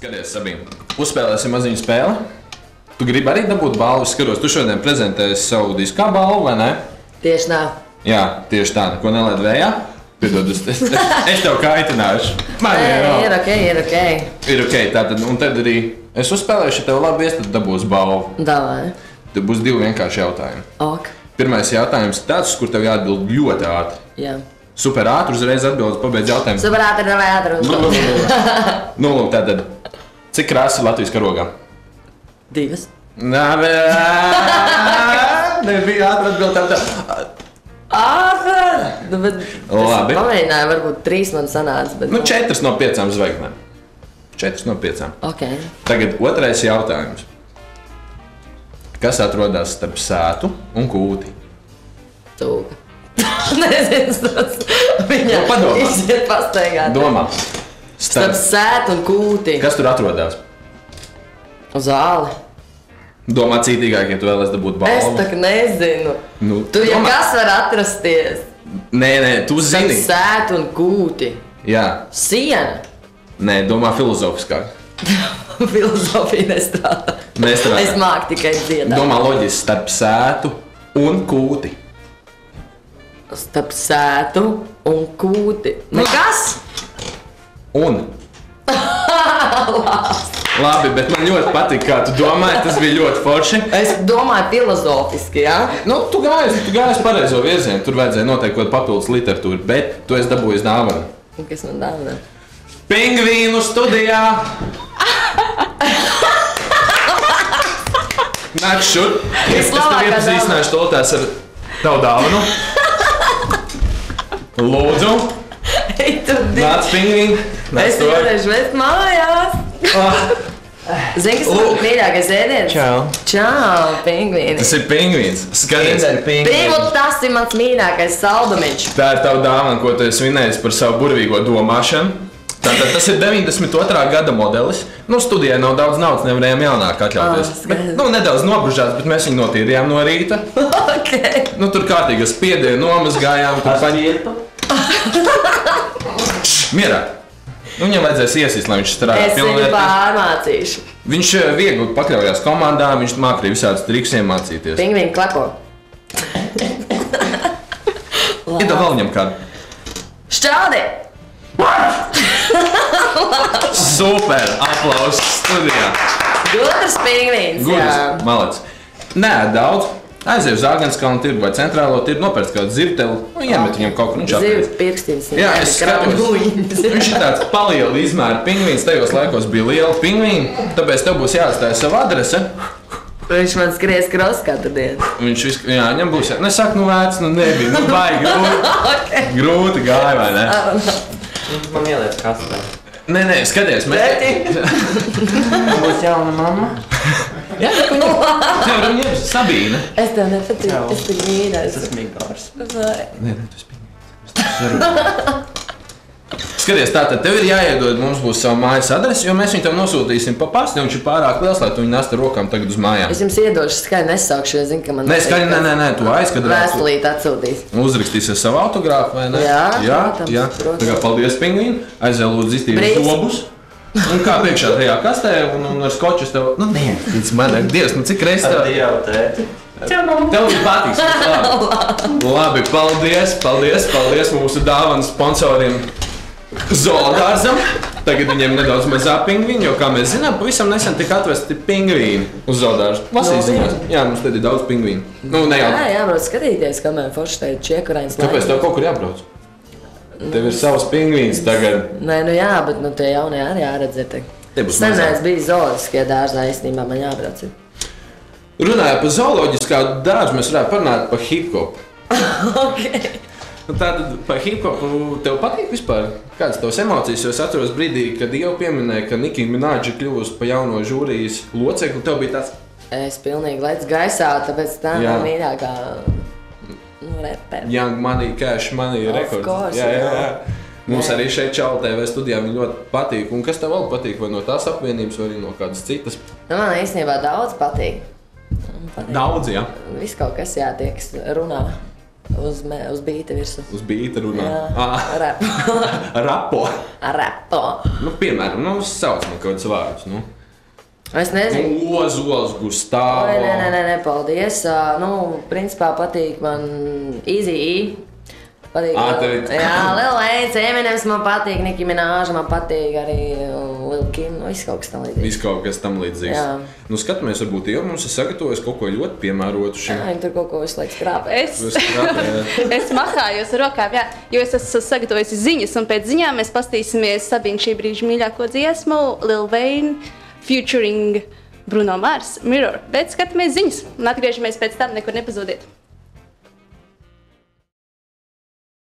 Skaties, Sabīne. Uzspēlēsim maziņu spēli. Tu gribi arī dabūt balvu? Skatos, tu šodien prezentēsi savu disku kā balvu, vai ne? Tieši tā. Jā, tieši tā. Ko nelaid vējā? Piedod, es tev kaitināšu. Ir ok. Ir ok, tātad, un tad arī es uzspēlēšu, ja tev labi ies, tad dabūs balvu. Davai. Tad būs divi vienkārši jautājumi. Ok. Pirmais jautājums tāds, kur tev jāatbild ļoti ātri. Jā. Super ātri, uzreiz atbildes, pabeidz jautājumu. Super ātri. Nu, lūk, tātad, cik krāsas ir Latvijas karogā? 2. Nebija ātri atbildi tā. Bet Labi. Es pamēģināju, varbūt 3 man sanāca, bet... Nu, 4 no 5 zvaigznēm. 4 no 5. Ok. Tagad otrais jautājums. Kas atrodas starp sētu un kūti? Tūka. Nezinu, tas viņa padomā. iziet pastaigāt. Domā. Starp sētu un kūti. Kas tur atrodas? Uz āli. Domā cītīgāk, ja tu vēlies dabūt Es balvu. tak nezinu. Nu, Tu jau domā. kas var atrasties? Nē, tu Starp zini. sētu un kūti. Jā. Siena. Nē, domā filozofiskāk. Filozofija nestrādā. Nestrādā. Es māku tikai dziedāt. Domā loģiski starp sētu un kūti. Starp sētu un kūti. Nekas? Un. Labi, bet man ļoti patīk, kā tu domāji, tas bija ļoti forši. Es domāju filozofiski, jā? Nu, tu gājies pareizo virzienu, tur vajadzēja noteikti kaut papildus literatūru, bet tu esi dabūjis dāvanu. Un kas man dāvana? Pingvīnu studijā! Nāc šur! Es tev labākā iepazīstināšu tolotās ar tavu dāvanu. Lūdzu, Ei, tu nāc pingvīni! Es nevarēšu vest mājās. Zini, kas man mīļākais ēdiens? Čau, pingvīni. Tas ir pingvīns. Skaties, Pingvīni, tas ir mans mīļākais saldumiņš. tā ir tava dāvana, ko tu esi svinējis par savu burvīgo domāšanu. Tātad tas ir 92. gada modelis. Nu, studijai nav daudz naudas, nevarējām jaunāk atļauties. Bet, nu, nedaudz nobružāts, bet mēs viņu notīrījām no rīta. Okay. Nu, tur kārtīgi spiedienu nomazgājām. Mierā. Nu, viņam vajadzēs iesist, lai viņš strādā Es viņu pārmācīšu. Viņš viegli pakļaujās komandā, viņš māk arī visādus trikus iemācīties. Pingvīni klepo. Iedod vēl viņam kādu. Šķaudi! Super! Aplausus studijā! Gudrs pingvīns, jā. Gudrs, malec. Nē, daudz. Aiziet uz Āgenskalnu tirgu vai centrālo tirgu, nopērc kādu zirteli, un iemet viņam kaut kur, viņš Zivs apēst. pirkstīns. Jā, es skatos. Viņš ir tāds paliela izmēra pingvīns, tajos laikos bija liela pingvīna, tāpēc tev būs jāatstāja sava adrese. Viņš man skries kros katru dienu. Viņš jā, viņam būs nu es saku, nu vērts, nu nebija, nu baigi grūti. Grūti gāja, vai ne? Man ieliec kastē. Nē, skaties, mēs... Būs jauna mamma. Jā, nu, tev varam ņemt Sabīne. Es tev nepatīku, es tev mīļais. Es esmu Igors. Nē, tu esi pingvīns. Skaties, tātad tev ir jāiedod, mums būs savu mājas adresi, jo mēs viņu tev nosūtīsim pa pastu, jo viņš ir pārāk liels, lai tu viņu nest ar rokām tagad uz mājām. Es jums iedošu, skaļi nesaukšu, jo zinu, ka man... Nē, skaļi, nē, tu aizkadrē. Vēstulīt atsūtīs. Uzrakstīsi savu autogrāfu, vai ne? Jā, jā. protams. Tā kā paldies, pingvīni. Aiziet lūdzu iztīri Brīvs. zobus. Un kā priekšā tajā kastē, un ar skočus tev... Nu, nē, man, Dievs, nu cik reiz tev... Jau tēti. Tev ir patiks. Labi, paldies mūsu dāvanu sponsoriem zoodārzam. Tagad viņiem nedaudz mazāk pingvīni, jo, kā mēs zinām, pavisam nesen tika atvesti pingvīni uz zoodārzu. Lasīs ziņās. Jā, mums tad ir daudz pingvīnu. Nu, ne jau. Jā, jābrauc skatīties, kamēr forši te ir čiekurainis. Kāpēc tev kaut kur jābrauc? Tev ir savs pingvīns tagad. Nē, nu jā, bet nu tie jaunie arī jāredz ir te. Te būs Senais bija zooloģiskie dārzā, īstenībā man jābrauc ir. Runājot par zooloģiskā dārzu, mēs varētu parunāt par hip-hopu. Ok. Tātad par hip-hopu tev patīk vispār? Kādas tavas emocijas? Jo es atceros brīdī, kad jau pieminēja, ka Nicki Minaj ir kļuvusi par jauno žūrijas locekli, tev bija tāds... Es pilnīgi lecu gaisā, tāpēc tā Jā. nav mīļākā repera. Young Money, Cash Money Of rekords. course, Jā. Mums Jā. arī šeit Čau TV studijā viņi ļoti patīk. Un kas tev vēl patīk? Vai no tās apvienības, vai arī no kādas citas? Nu, man īstenībā daudz patīk. Daudz, jā. Viss kaut kas jātiek runā. Uz bīta virsu. Uz bīta runā? Rapo. Rapo? Rapo. Nu, piemēram, sauc man kaut kādus vārdus, nu. Es nezinu. Ozols, Gustavo. Nē, paldies. Principā patīk man Easy. Patīk. Jā, Lil Wayne, Eminems man patīk, Nicki Minaj man patīk, arī Lil Kim, viss kaut kas tam līdzīgs. Viss kaut kas tam līdzīgs. Jā. Nu, skatāmies, varbūt Ieva mums ir sagatavojis kaut ko ļoti piemērotu šim. Jā, viņi tur kaut ko visu laiku skrāpē. Es mahājos ar rokām, jā, jo es esmu sagatavojusi ziņas, un pēc ziņām mēs pastīsimies Sabīnu šī brīža mīļāko dziesmu, Lil Wayne, featuring Bruno Mars, Mirror. Bet skatāmies ziņas un atgriežamies pēc tam, nekur nepazūdiet.